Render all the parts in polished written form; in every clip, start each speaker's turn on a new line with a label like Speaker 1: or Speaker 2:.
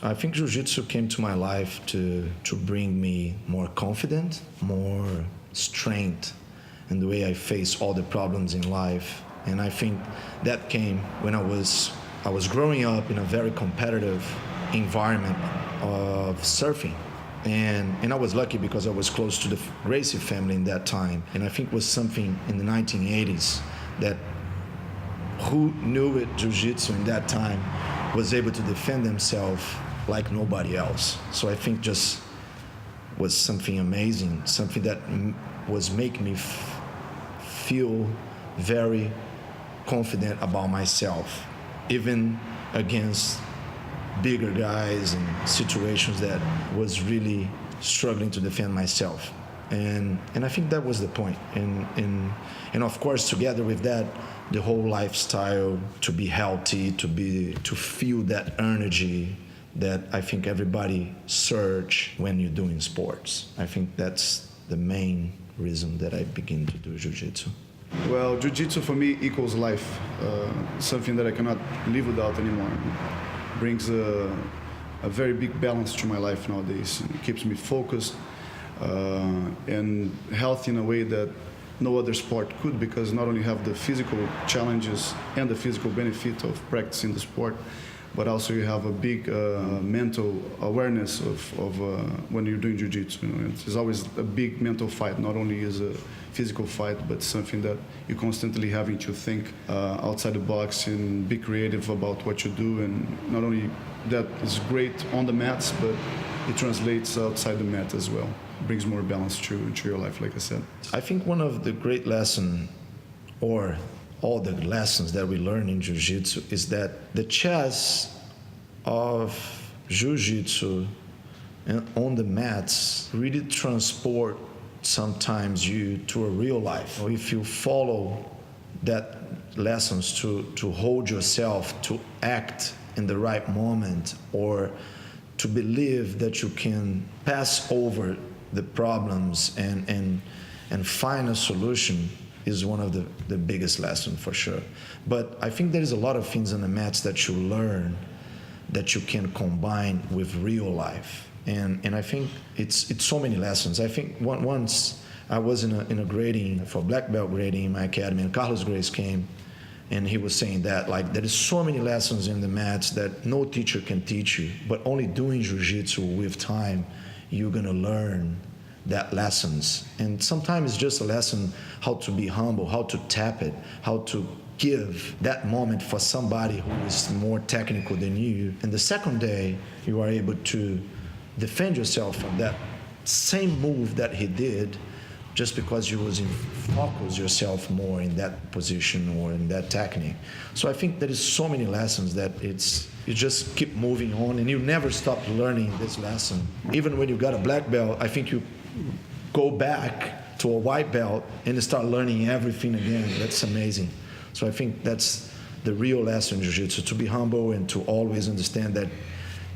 Speaker 1: I think jiu-jitsu came to my life to bring me more confidence, more strength in the way I face all the problems in life. And I think that came when I was growing up in a very competitive environment of surfing. And I was lucky because I was close to the Gracie family in that time. And I think it was something in the 1980s that who knew it, jiu-jitsu in that time, was able to defend themselves like nobody else. So I think just was something amazing, something that was making me feel very confident about myself, even against bigger guys and situations that was really struggling to defend myself. And I think that was the point. And of course, together with that, the whole lifestyle, to be healthy, to feel that energy that I think everybody search when you're doing sports. I think that's the main reason that I begin to do jiu-jitsu.
Speaker 2: Well, jiu-jitsu for me equals life, something that I cannot live without anymore. Brings a very big balance to my life nowadays. It keeps me focused and healthy in a way that no other sport could, because not only have the physical challenges and the physical benefit of practicing the sport, but also you have a big mental awareness of when you're doing jiu-jitsu. It's always a big mental fight. Not only is a physical fight, but something that you're constantly having to think outside the box and be creative about what you do. And not only that is great on the mats, but it translates outside the mat as well. It brings more balance to your life, like I said.
Speaker 1: I think one of the great lessons, or all the lessons that we learn in jiu-jitsu, is that the chess of jiu-jitsu and on the mats really transport sometimes you to a real life. If you follow that lessons to hold yourself, to act in the right moment, or to believe that you can pass over the problems and find a solution, is one of the biggest lessons for sure. But I think there is a lot of things on the mats that you learn that you can combine with real life. And I think it's so many lessons. I think once I was in a grading, for black belt grading in my academy, and Carlos Grace came, and he was saying that, like, there is so many lessons in the mats that no teacher can teach you, but only doing jiu-jitsu with time, you're gonna learn that lessons. And sometimes it's just a lesson how to be humble, how to tap it, how to give that moment for somebody who is more technical than you. And the second day, you are able to defend yourself from that same move that he did, just because you was in focus yourself more in that position or in that technique. So I think there is so many lessons that you just keep moving on, and you never stop learning this lesson. Even when you got a black belt, I think you go back to a white belt and start learning everything again. That's amazing. So I think that's the real lesson in jiu-jitsu, to be humble and to always understand that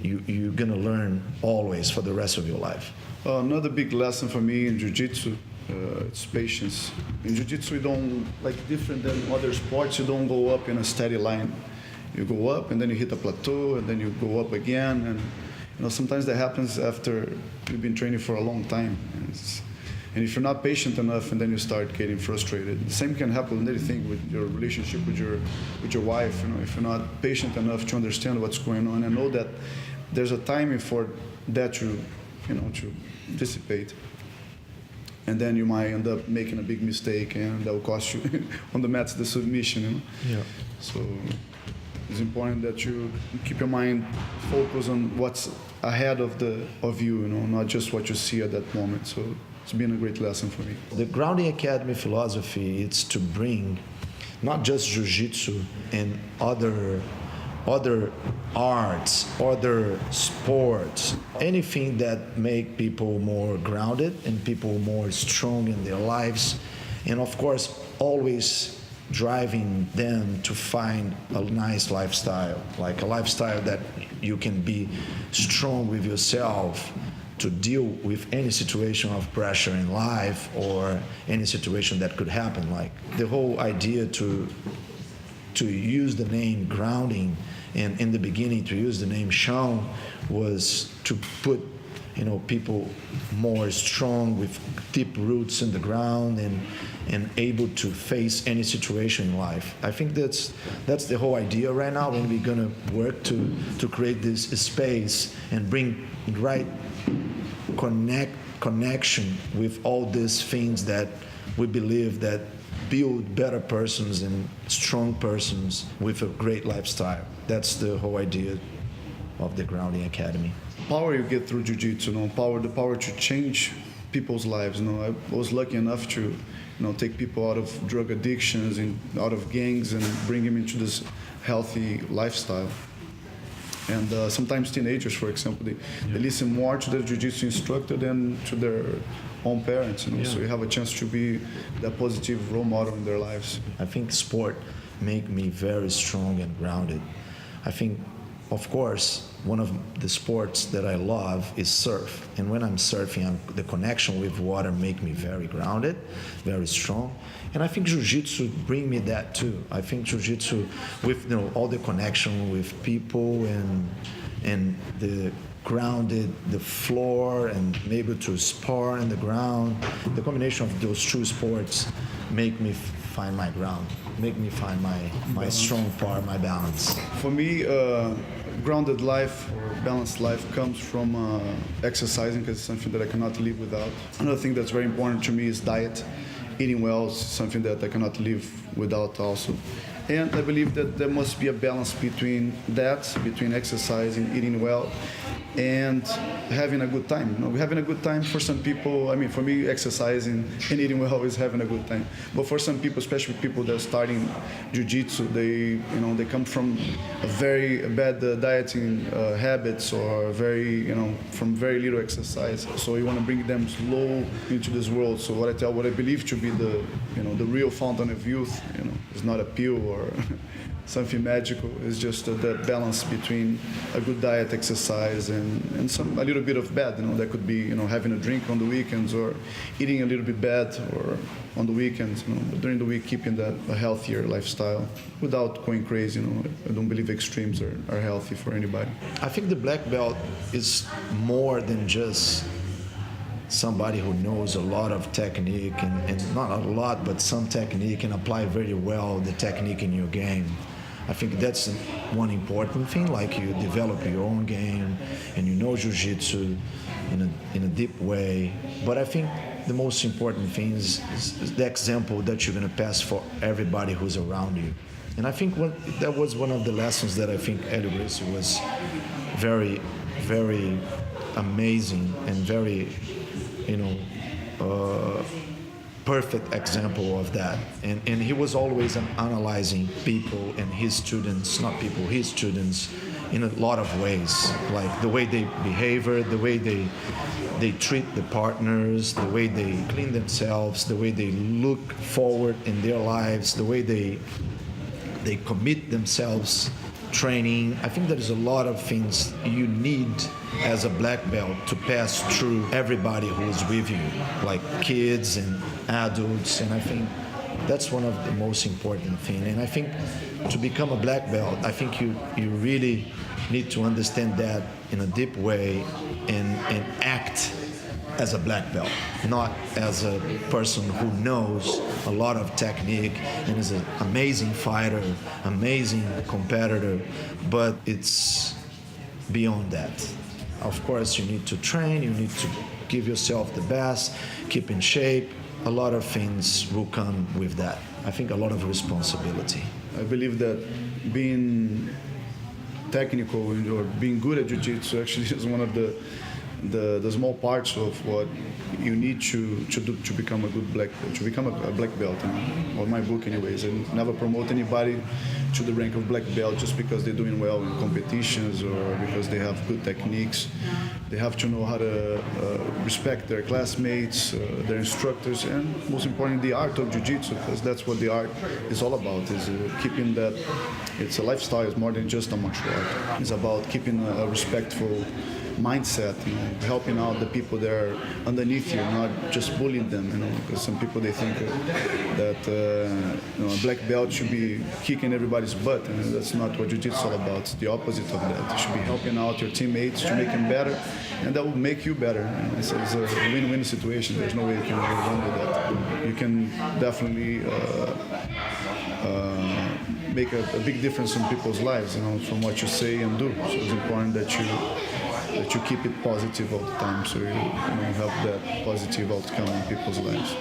Speaker 1: you're gonna learn always for the rest of your life.
Speaker 2: Another big lesson for me in jiu-jitsu, it's patience. In jiu-jitsu, you don't, like different than other sports, you don't go up in a steady line. You go up and then you hit a plateau and then you go up again. And sometimes that happens after you've been training for a long time. And if you're not patient enough, and then you start getting frustrated. The same can happen with anything, with your relationship with your wife. If you're not patient enough to understand what's going on and know that there's a timing for that to dissipate, and then you might end up making a big mistake, and that will cost you on the mats the submission.
Speaker 1: Yeah.
Speaker 2: So it's important that you keep your mind focused on what's ahead of you, not just what you see at that moment. So it's been a great lesson for me.
Speaker 1: The Grounding Academy philosophy is to bring not just jiu-jitsu and other arts, other sports, anything that make people more grounded and people more strong in their lives, and of course always driving them to find a nice lifestyle, like a lifestyle that you can be strong with yourself to deal with any situation of pressure in life or any situation that could happen. Like the whole idea to use the name grounding And in the beginning, to use the name Shawn was to put, people more strong with deep roots in the ground and able to face any situation in life. I think that's the whole idea right now, and we're gonna work to create this space and bring right connection with all these things that we believe that build better persons and strong persons with a great lifestyle. That's the whole idea of the Grounding Academy.
Speaker 2: Power you get through jiu-jitsu, the power to change people's lives. I was lucky enough to, take people out of drug addictions and out of gangs and bring them into this healthy lifestyle. And sometimes teenagers, for example, they listen more to their jiu-jitsu instructor than to their own parents. So you have a chance to be that positive role model in their lives.
Speaker 1: I think sport make me very strong and grounded. I think, of course, one of the sports that I love is surf. And when I'm surfing, the connection with water make me very grounded, very strong. And I think jiu-jitsu bring me that too. I think jiu-jitsu with all the connection with people and the grounded, the floor, and maybe to spar in the ground. The combination of those two sports make me find my ground, make me find my strong part, my balance.
Speaker 2: For me, grounded life or balanced life comes from exercising, because it's something that I cannot live without. Another thing that's very important to me is diet. Eating well is something that I cannot live without also. And I believe that there must be a balance between exercising, eating well, and having a good time. Having a good time for some people, for me, exercising and eating well is having a good time. But for some people, especially people that are starting jiu-jitsu, they come from a very bad dieting habits or from very little exercise. So you want to bring them slow into this world. So what I believe to be the real fountain of youth, is not a pill or something magical. It's just that balance between a good diet, exercise, and a little bit of bad. That could be having a drink on the weekends or eating a little bit bad or on the weekends. But during the week, keeping a healthier lifestyle without going crazy. I don't believe extremes are healthy for anybody.
Speaker 1: I think the black belt is more than just somebody who knows a lot of technique and not a lot, but some technique, and apply very well the technique in your game. I think that's one important thing, like you develop your own game and you know jiu-jitsu in a deep way. But I think the most important thing is the example that you're going to pass for everybody who's around you. And I think that was one of the lessons that I think Hélio Gracie was very, very amazing and very, perfect example of that. And he was always analyzing people and his students in a lot of ways, like the way they behave, the way they treat the partners, the way they clean themselves, the way they look forward in their lives, the way they commit themselves training. I think there's a lot of things you need as a black belt to pass through everybody who's with you, like kids and adults, and I think that's one of the most important things. And I think to become a black belt, I think you really need to understand that in a deep way and act as a black belt, not as a person who knows a lot of technique and is an amazing fighter, amazing competitor, but it's beyond that. Of course, you need to train, you need to give yourself the best, keep in shape. A lot of things will come with that. I think a lot of responsibility.
Speaker 2: I believe that being technical or being good at jiu-jitsu actually is one of the small parts of what you need to do to become a black belt. Or my book, anyways. I never promote anybody to the rank of black belt just because they're doing well in competitions or because they have good techniques. They have to know how to respect their classmates, their instructors, and most importantly, the art of jiu-jitsu, because that's what the art is all about, is keeping that. It's a lifestyle, it's more than just a martial art. It's about keeping a respectful mindset, helping out the people that are underneath you, not just bullying them, because some people they think that a black belt should be kicking everybody's butt, and that's not what jiu-jitsu is all about. It's the opposite of that. You should be helping out your teammates to make them better, and that will make you better. It's a win-win situation. There's no way you can go wrong with that. You can definitely make a big difference in people's lives, from what you say and do. So it's important that you keep it positive all the time, so you have that positive outcome in people's lives.